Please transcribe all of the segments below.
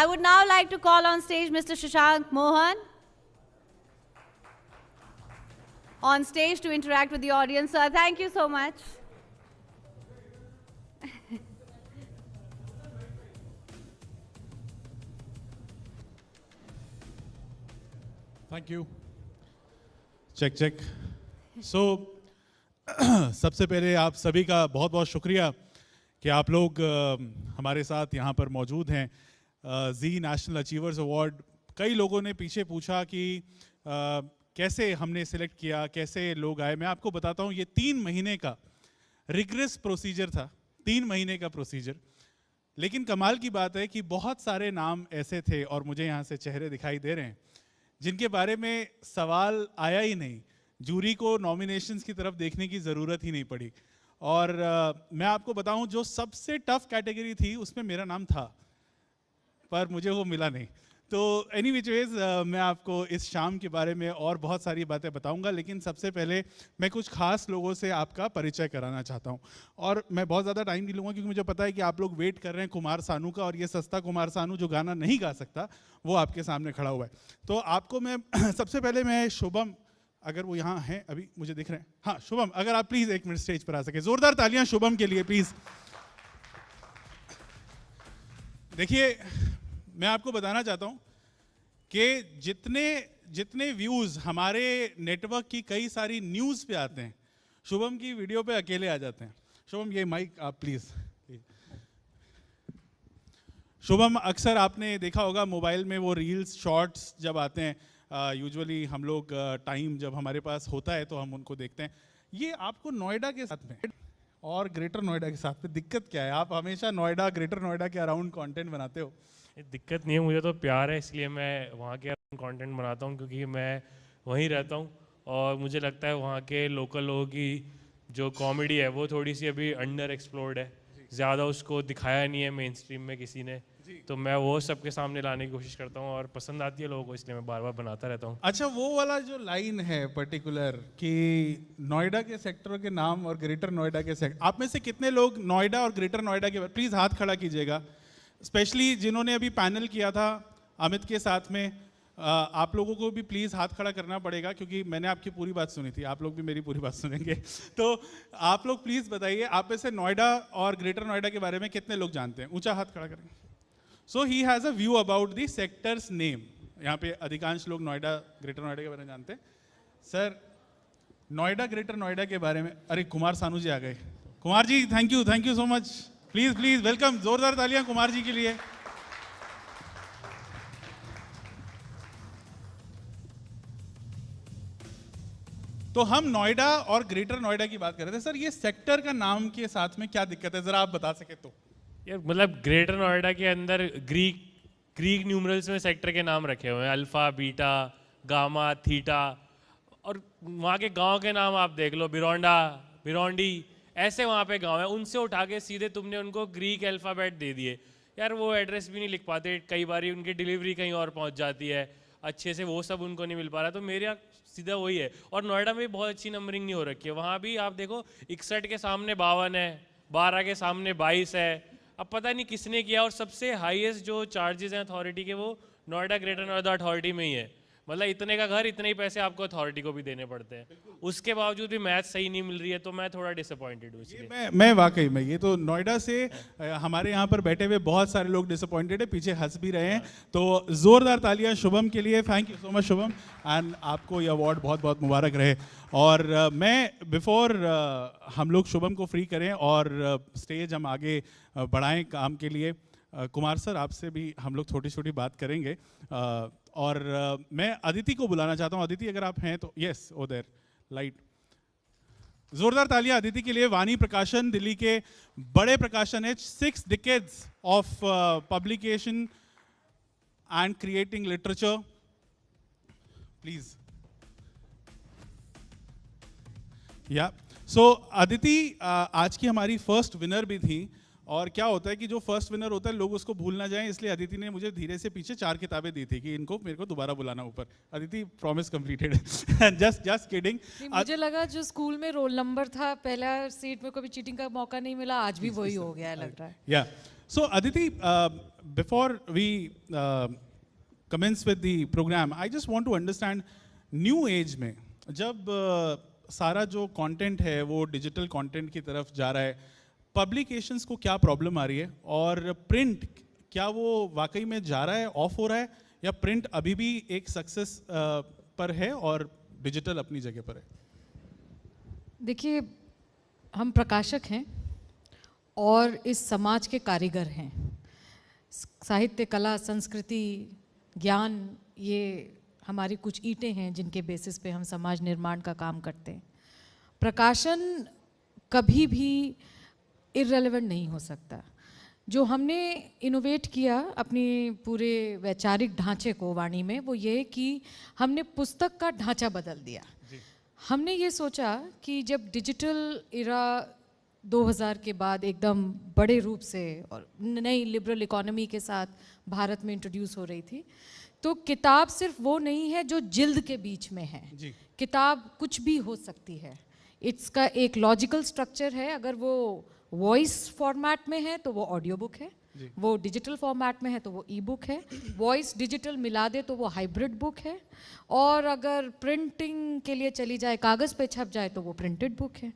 I would now like to call on stage Mr. Shashank Mohan on stage to interact with the audience. Sir, thank you so much. Thank you. Check, check. So, सबसे पहले आप सभी का बहुत बहुत शुक्रिया कि आप लोग हमारे साथ यहाँ पर मौजूद हैं। जी नेशनल अचीवर्स अवार्ड, कई लोगों ने पीछे पूछा कि कैसे हमने सिलेक्ट किया, कैसे लोग आए। मैं आपको बताता हूँ, ये 3 महीने का रिग्रेस प्रोसीजर था, 3 महीने का प्रोसीजर। लेकिन कमाल की बात है कि बहुत सारे नाम ऐसे थे, और मुझे यहाँ से चेहरे दिखाई दे रहे हैं, जिनके बारे में सवाल आया ही नहीं। जूरी को नॉमिनेशंस की तरफ देखने की ज़रूरत ही नहीं पड़ी। और मैं आपको बताऊं, जो सबसे टफ कैटेगरी थी उसमें मेरा नाम था, पर मुझे वो मिला नहीं। तो एनी विच वेज मैं आपको इस शाम के बारे में और बहुत सारी बातें बताऊंगा, लेकिन सबसे पहले मैं कुछ खास लोगों से आपका परिचय कराना चाहता हूं। और मैं बहुत ज़्यादा टाइम नहीं लूँगा, क्योंकि मुझे पता है कि आप लोग वेट कर रहे हैं कुमार सानू का, और ये सस्ता कुमार सानू जो गाना नहीं गा सकता वो आपके सामने खड़ा हुआ है। तो आपको मैं सबसे पहले मैं शुभम, अगर वो यहाँ हैं अभी, मुझे दिख रहे हैं, हाँ शुभम, अगर आप प्लीज़ 1 मिनट स्टेज पर आ सके। ज़ोरदार तालियां शुभम के लिए प्लीज़। देखिए, मैं आपको बताना चाहता हूं कि जितने व्यूज़ हमारे नेटवर्क की कई सारी न्यूज़ पे आते हैं, शुभम की वीडियो पे अकेले आ जाते हैं। शुभम, ये माइक आप प्लीज़। शुभम, अक्सर आपने देखा होगा मोबाइल में वो रील्स शॉर्ट्स जब आते हैं, यूजुअली हम लोग टाइम जब हमारे पास होता है तो हम उनको देखते हैं। ये आपको नोएडा के साथ में और ग्रेटर नोएडा के साथ में दिक्कत क्या है? आप हमेशा नोएडा, ग्रेटर नोएडा के अराउंड कंटेंट बनाते हो। दिक्कत नहीं है, मुझे तो प्यार है, इसलिए मैं वहाँ के कंटेंट बनाता हूँ, क्योंकि मैं वहीं रहता हूँ और मुझे लगता है वहाँ के लोकल लोगों की जो कॉमेडी है वो थोड़ी सी अभी अंडर एक्सप्लोर्ड है, ज़्यादा उसको दिखाया नहीं है मेन स्ट्रीम में किसी ने, तो मैं वो सबके सामने लाने की कोशिश करता हूँ और पसंद आती है लोगों को, इसलिए मैं बार बार बनाता रहता हूँ। अच्छा, वो वाला जो लाइन है पर्टिकुलर कि नोएडा के सेक्टरों के नाम और ग्रेटर नोएडा के सेक्टर, आप में से कितने लोग नोएडा और ग्रेटर नोएडा के, प्लीज़ हाथ खड़ा कीजिएगा, स्पेशली जिन्होंने अभी पैनल किया था अमित के साथ में। आप लोगों को भी प्लीज़ हाथ खड़ा करना पड़ेगा, क्योंकि मैंने आपकी पूरी बात सुनी थी, आप लोग भी मेरी पूरी बात सुनेंगे। तो आप लोग प्लीज़ बताइए, आप में से नोएडा और ग्रेटर नोएडा के बारे में कितने लोग जानते हैं? ऊंचा हाथ खड़ा करेंगे। So he has a view about the sectors name. यहाँ पे अधिकांश लोग नोएडा, ग्रेटर नोएडा के बारे में जानते हैं। सर, नोएडा, ग्रेटर नोएडा के बारे में, अरे कुमार सानू जी आ गए। Kumar ji, thank you so much, please please welcome. जोरदार तालियां कुमार जी के लिए। तो हम नोएडा और ग्रेटर नोएडा की बात कर रहे थे। सर, ये सेक्टर का नाम के साथ में क्या दिक्कत है, ज़रा आप बता सके तो। यार मतलब ग्रेटर नोएडा के अंदर ग्रीक न्यूमरल्स में सेक्टर के नाम रखे हुए हैं, अल्फा, बीटा, गामा, थीटा, और वहाँ के गांव के नाम आप देख लो, बिरोंडा, बिरोंडी, ऐसे वहाँ पे गांव है, उनसे उठा के सीधे तुमने उनको ग्रीक अल्फ़ाबेट दे दिए। यार वो एड्रेस भी नहीं लिख पाते, कई बार उनकी डिलीवरी कहीं और पहुँच जाती है, अच्छे से वो सब उनको नहीं मिल पा रहा। तो मेरे यहाँ सीधा वही है। और नोएडा में भी बहुत अच्छी नंबरिंग नहीं हो रखी है, वहाँ भी आप देखो 61 के सामने 52 है, 12 के सामने 22 है। अब पता नहीं किसने किया, और सबसे हाईएस्ट जो चार्जेस हैं अथॉरिटी के वो नोएडा ग्रेटर नोएडा अथॉरिटी में ही है। मतलब इतने का घर, इतने ही पैसे आपको अथॉरिटी को भी देने पड़ते हैं, उसके बावजूद भी मैथ सही नहीं मिल रही है, तो मैं थोड़ा डिसअपॉइंटेड हूँ इसलिए। मैं वाकई में, ये तो नोएडा से हमारे यहाँ पर बैठे हुए बहुत सारे लोग डिसअपॉइंटेड है, पीछे हंस भी रहे हैं। तो जोरदार तालियां शुभम के लिए। Thank you so much Shubham, and आपको ये अवार्ड बहुत बहुत मुबारक रहे। और मैं बिफोर हम लोग शुभम को फ्री करें और स्टेज हम आगे बढ़ाएं काम के लिए, कुमार सर आपसे भी हम लोग छोटी छोटी बात करेंगे। और मैं अदिति को बुलाना चाहता हूँ। अदिति, अगर आप हैं तो, यस ओ देयर लाइट। जोरदार तालियां अदिति के लिए। वाणी प्रकाशन, दिल्ली के बड़े प्रकाशन है, 6 decades of publication and creating literature. Please या सो अदिति आज की हमारी फर्स्ट विनर भी थी। और क्या होता है कि जो फर्स्ट विनर होता है लोग उसको भूल ना जाएं, इसलिए अदिति ने मुझे धीरे से पीछे 4 किताबें दी थी कि इनको मेरे को दोबारा बुलाना ऊपर। Aditi, promise completed. Just kidding. मुझे लगा जो स्कूल में रोल नंबर था, पहला सीट में कभी चीटिंग का मौका नहीं मिला, आज भी वही हो गया है लग रहा है। या So Aditi, before we commence with the program, I just want to understand new age में जब सारा जो कंटेंट है वो डिजिटल कंटेंट की तरफ जा रहा है, पब्लिकेशंस को क्या प्रॉब्लम आ रही है और प्रिंट क्या वो वाकई में जा रहा है, ऑफ हो रहा है, या प्रिंट अभी भी एक सक्सेस पर है और डिजिटल अपनी जगह पर है? देखिए, हम प्रकाशक हैं और इस समाज के कारीगर हैं। साहित्य, कला, संस्कृति, ज्ञान, ये हमारी कुछ ईंटें हैं जिनके बेसिस पे हम समाज निर्माण का काम करते हैं। प्रकाशन कभी भी इररेलेवेंट नहीं हो सकता। जो हमने इनोवेट किया अपनी पूरे वैचारिक ढांचे को वाणी में, वो ये कि हमने पुस्तक का ढांचा बदल दिया। हमने ये सोचा कि जब डिजिटल इरा 2000 के बाद एकदम बड़े रूप से और नई लिबरल इकोनॉमी के साथ भारत में इंट्रोड्यूस हो रही थी, तो किताब सिर्फ वो नहीं है जो जिल्द के बीच में है। किताब कुछ भी हो सकती है। इसका एक लॉजिकल स्ट्रक्चर है। अगर वो वॉइस फॉर्मेट में है तो वो ऑडियो बुक है, वो डिजिटल फॉर्मेट में है तो वो ई बुक है, वॉइस डिजिटल मिला दे तो वो हाइब्रिड बुक है, और अगर प्रिंटिंग के लिए चली जाए, कागज़ पे छप जाए तो वो प्रिंटेड बुक है।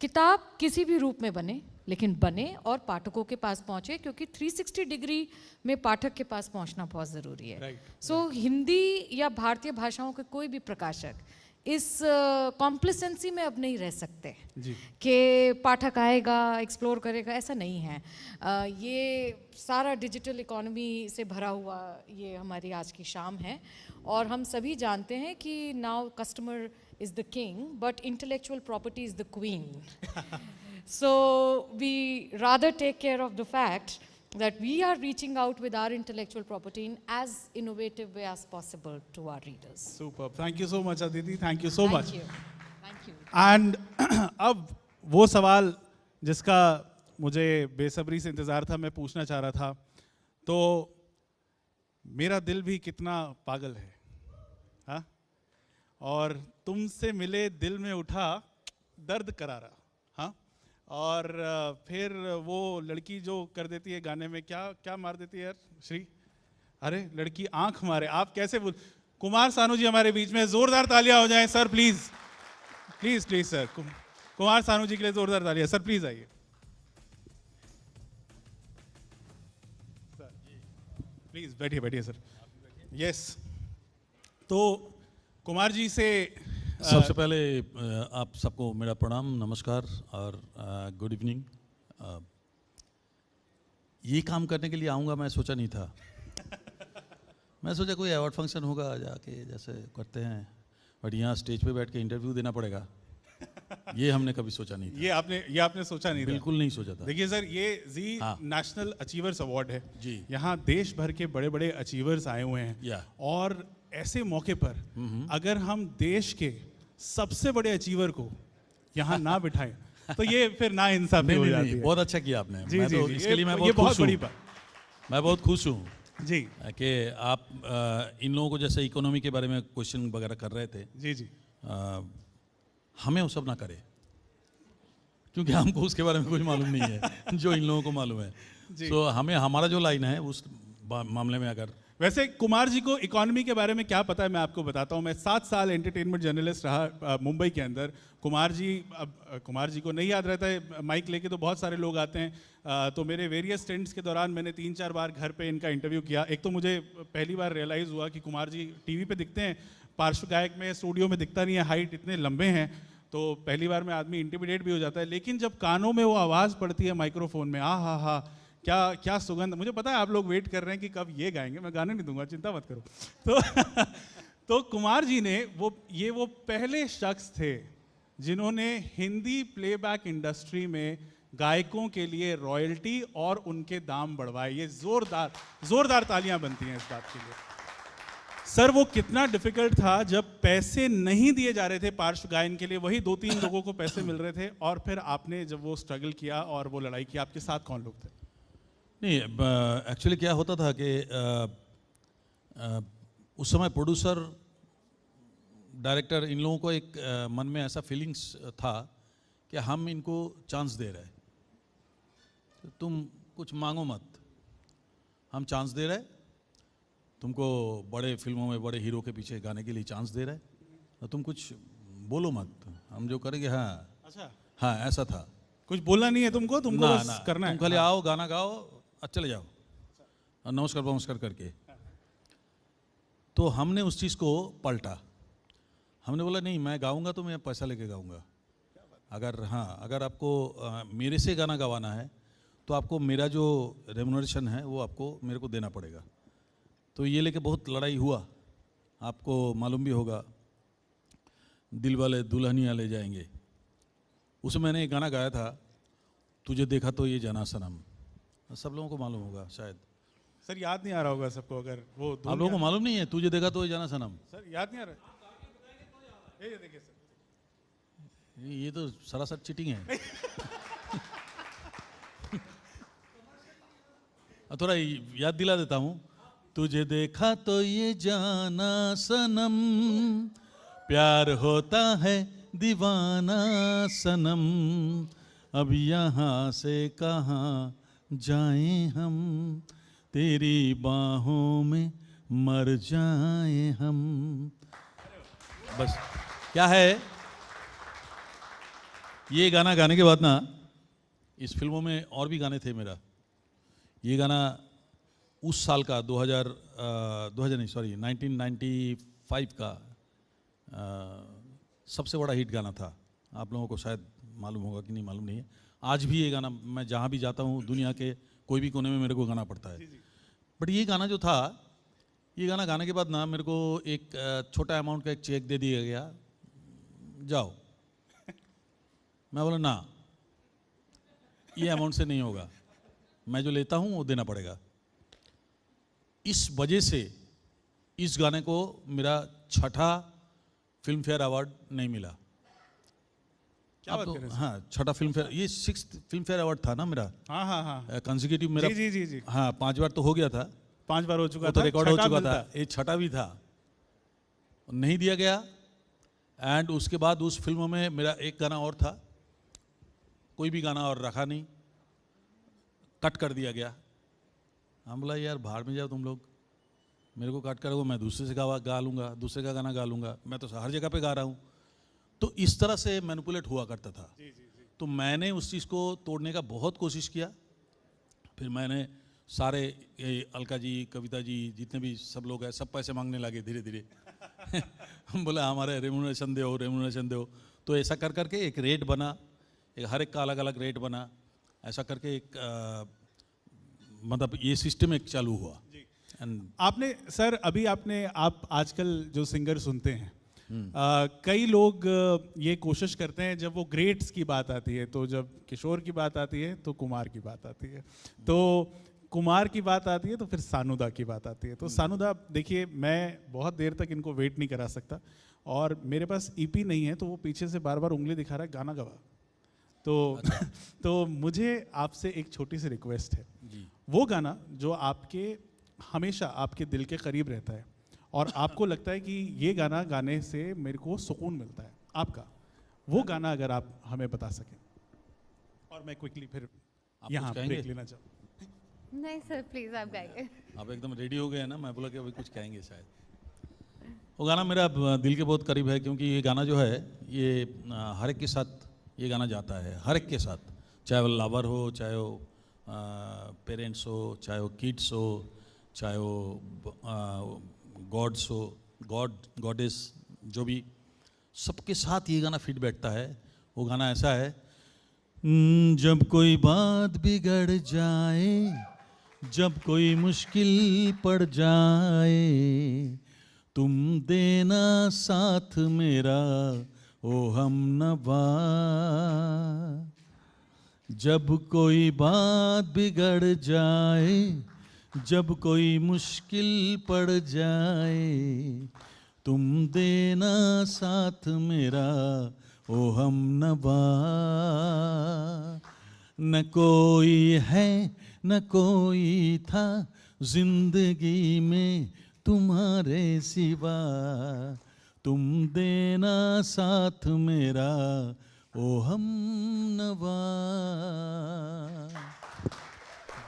किताब किसी भी रूप में बने, लेकिन बने और पाठकों के पास पहुंचे, क्योंकि 360 डिग्री में पाठक के पास पहुंचना बहुत ज़रूरी है। सो हिंदी या भारतीय भाषाओं के कोई भी प्रकाशक इस कॉम्प्लिसेंसी में अब नहीं रह सकते कि पाठक आएगा, एक्सप्लोर करेगा, ऐसा नहीं है। ये सारा डिजिटल इकोनॉमी से भरा हुआ ये हमारी आज की शाम है, और हम सभी जानते हैं कि now customer is the king, but intellectual property is the queen. So we rather take care of the fact that we are reaching out with our intellectual property in as innovative way as possible to our readers. Superb. Thank you so much, Aditi. Thank you so much. Thank you. And अब वो सवाल जिसका मुझे बेसब्री से इंतज़ार था, मैं पूछना चाह रहा था, तो मेरा दिल भी कितना पागल है, हाँ? और तुमसे मिले दिल में उठा दर्द करारा, हाँ? और फिर वो लड़की जो कर देती है गाने में, क्या क्या मार देती है यार श्री, अरे लड़की आंख मारे, आप कैसे बोल। कुमार सानू जी हमारे बीच में, जोरदार तालियां हो जाएं sir, please please please sir. Kumar Sanu ji के लिए जोरदार तालियां सर, प्लीज आइए सर, प्लीज बैठिए बैठिए सर। यस, तो कुमार जी से सबसे पहले आप सबको मेरा प्रणाम, नमस्कार और गुड इवनिंग। ये काम करने के लिए आऊँगा मैं सोचा नहीं था। मैं सोचा कोई अवार्ड फंक्शन होगा जाके जैसे करते हैं, बट यहाँ स्टेज पे बैठ के इंटरव्यू देना पड़ेगा, ये हमने कभी सोचा नहीं था। ये आपने सोचा नहीं था? बिल्कुल नहीं सोचा था। देखिए सर, ये जी नेशनल अचीवर्स अवार्ड है जी, यहाँ देश भर के बड़े बड़े अचीवर्स आए हुए हैं, और ऐसे मौके पर अगर हम देश के सबसे बड़े अचीवर को यहाँ ना बिठाएं तो ये फिर ना इंसाफी हो जाती है। बहुत अच्छा किया आपने। जी, मैं जी, तो जी, इसके लिए मैं बहुत बहुत बड़ी खुश बात। हूँ। मैं बहुत खुश हूँ जी कि आप इन लोगों को जैसे इकोनॉमी के बारे में क्वेश्चन वगैरह कर रहे थे। जी जी, हमें वो सब ना करे, क्योंकि हमको उसके बारे में कुछ मालूम नहीं है जो इन लोगों को मालूम है। तो हमें हमारा जो लाइन है उस मामले में, अगर वैसे कुमार जी को इकोनॉमी के बारे में क्या पता है मैं आपको बताता हूँ। मैं 7 साल एंटरटेनमेंट जर्नलिस्ट रहा मुंबई के अंदर। कुमार जी को नहीं याद रहता है, माइक लेके तो बहुत सारे लोग आते हैं, तो मेरे वेरियस स्टेंट्स के दौरान मैंने 3-4 बार घर पे इनका इंटरव्यू किया। एक तो मुझे पहली बार रियलाइज़ हुआ कि कुमार जी टीवी पे दिखते हैं, पार्श्व गायक में स्टूडियो में दिखता नहीं है, हाइट इतने लंबे हैं, तो पहली बार में आदमी इंटिमिडेट भी हो जाता है। लेकिन जब कानों में वो आवाज़ पड़ती है माइक्रोफोन में, हा, क्या सुगंध। मुझे पता है आप लोग वेट कर रहे हैं कि कब ये गाएंगे, मैं गाने नहीं दूंगा, चिंता मत करो। तो कुमार जी ने वो पहले शख्स थे जिन्होंने हिंदी प्लेबैक इंडस्ट्री में गायकों के लिए रॉयल्टी और उनके दाम बढ़वाए। ये जोरदार तालियां बनती हैं इस बात के लिए। सर, वो कितना डिफिकल्ट था जब पैसे नहीं दिए जा रहे थे पार्श्व गायन के लिए, वही 2-3 लोगों को पैसे मिल रहे थे, और फिर आपने जब वो स्ट्रगल किया और वो लड़ाई की, आपके साथ कौन लोग थे? नहीं, एक्चुअली क्या होता था कि उस समय प्रोड्यूसर, डायरेक्टर, इन लोगों को एक मन में ऐसा फीलिंग्स था कि हम इनको चांस दे रहे हैं, तो तुम कुछ मांगो मत, हम चांस दे रहे हैं तुमको, बड़े फिल्मों में बड़े हीरो के पीछे गाने के लिए चांस दे रहे हैं, तो तुम कुछ बोलो मत, हम जो करेंगे। हाँ अच्छा, हाँ, ऐसा था। कुछ बोलना नहीं है तुमको, तुमको ना बस ना, करना है। तुम खाली आओ, गाना गाओ और चले जाओ, और नमस्कार नमस्कार करके। तो हमने उस चीज़ को पलटा, हमने बोला नहीं, मैं गाऊंगा तो मैं पैसा लेके गाऊंगा। अगर अगर आपको मेरे से गाना गवाना है तो आपको मेरा जो रेम्युनरेशन है वो आपको मेरे को देना पड़ेगा। तो ये लेके बहुत लड़ाई हुआ, आपको मालूम भी होगा, दिल वाले दुल्हनिया ले जाएंगे। उसमें मैंने एक गाना गाया था, तुझे देखा तो ये जाना सनम, सब लोगों को मालूम होगा शायद। सर याद नहीं आ रहा होगा सबको, अगर वो आप लोगों को मालूम नहीं है तुझे देखा तो ये जाना सनम? सर याद नहीं आ रहा। ये देखिए सर, ये तो सरासर चीटिंग है। थोड़ा याद दिला देता हूँ। तुझे देखा तो ये जाना सनम, प्यार होता है दीवाना सनम, अब यहाँ से कहाँ जाएं हम, तेरी बाहों में मर जाएं हम। बस क्या है, ये गाना गाने के बाद ना, इस फिल्मों में और भी गाने थे मेरा। ये गाना उस साल का 1995 का सबसे बड़ा हिट गाना था। आप लोगों को शायद मालूम होगा कि नहीं मालूम नहीं है। आज भी ये गाना मैं जहाँ भी जाता हूँ दुनिया के कोई भी कोने में मेरे को गाना पड़ता है। बट ये गाना जो था, ये गाना गाने के बाद ना मेरे को एक छोटा अमाउंट का एक चेक दे दिया गया, जाओ। मैं बोला ना, ये अमाउंट से नहीं होगा, मैं जो लेता हूँ वो देना पड़ेगा। इस वजह से इस गाने को मेरा 6ठा फिल्म फेयर अवार्ड नहीं मिला। क्या बात कर रहे हैं? हाँ, 6ठा फिल्म फेयर, ये 6th फिल्म फेयर अवार्ड था ना मेरा। हाँ हाँ हाँ, कंसेक्यूटिव मेरा। जी जी जी, हाँ, 5 बार तो हो गया था, 5 बार हो चुका तो था, रिकॉर्ड हो छठा चुका मिलता। था, ये 6ठा भी था, नहीं दिया गया। एंड उसके बाद उस फिल्म में मेरा एक गाना और था, कोई भी गाना और रखा नहीं, कट कर दिया गया। हम बोला यार भाड़ में जाओ तुम लोग, मेरे को कट करोगे, मैं दूसरे से गा लूँगा, दूसरे का गाना गा लूँगा, मैं तो हर जगह पे गा रहा हूँ। तो इस तरह से मैनिपुलेट हुआ करता था। तो मैंने उस चीज़ को तोड़ने का बहुत कोशिश किया। फिर मैंने सारे अलका जी, कविता जी, जितने भी सब लोग हैं, सब पैसे मांगने लगे धीरे धीरे। हम बोले हमारे रेम्यूनरेशन दो, रेम्यूनरेशन दो। तो ऐसा कर करके एक रेट बना, एक हर एक का अलग अलग रेट बना, ऐसा करके एक मतलब ये सिस्टम एक चालू हुआ। आपने सर, अभी आप आजकल जो सिंगर सुनते हैं, कई लोग ये कोशिश करते हैं, जब वो ग्रेट्स की बात आती है, तो जब किशोर की बात आती है तो कुमार की बात आती है, तो कुमार की बात आती है तो फिर सानुदा की बात आती है। तो सानुदा, देखिए मैं बहुत देर तक इनको वेट नहीं करा सकता, और मेरे पास ईपी नहीं है, तो वो पीछे से बार बार उंगली दिखा रहा है, गाना गवा। तो अच्छा। तो मुझे आपसे एक छोटी सी रिक्वेस्ट है, जी। वो गाना जो आपके हमेशा आपके दिल के करीब रहता है और आपको लगता है कि ये गाना गाने से मेरे को सुकून मिलता है, आपका वो गाना अगर आप हमें बता सकें। और मैं क्विकली फिर आप यहाँ कुछ कहेंगे? ब्रेक लेना चाहूँ। नहीं सर, प्लीज आप गाइए। आप एकदम रेडी हो गए हैं ना, मैं बोला कि अभी कुछ कहेंगे शायद। वो गाना मेरा दिल के बहुत करीब है, क्योंकि ये गाना जो है ये हर एक के साथ ये गाना जाता है, हर एक के साथ, चाहे वो लवर हो, चाहे वो पेरेंट्स हो, चाहे वो किड्स हो, चाहे वो गॉड्स हो, गॉडेस, जो भी, सबके साथ ये गाना फिट बैठता है। वो गाना ऐसा है, जब कोई बात बिगड़ जाए, जब कोई मुश्किल पड़ जाए, तुम देना साथ मेरा ओ हमनवा। जब कोई बात बिगड़ जाए, जब कोई मुश्किल पड़ जाए, तुम देना साथ मेरा ओ हमनवा। न कोई है न कोई था जिंदगी में तुम्हारे सिवा, तुम देना साथ मेरा ओ हमनवा।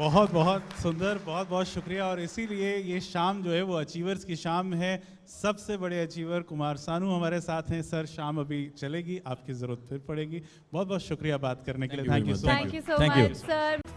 बहुत बहुत सुंदर, बहुत बहुत शुक्रिया। और इसीलिए ये शाम जो है वो अचीवर्स की शाम है। सबसे बड़े अचीवर कुमार सानू हमारे साथ हैं। सर, शाम अभी चलेगी, आपकी ज़रूरत फिर पड़ेगी। बहुत बहुत शुक्रिया बात करने के लिए। Thank you so much. Thank you so Thank you. much, sir.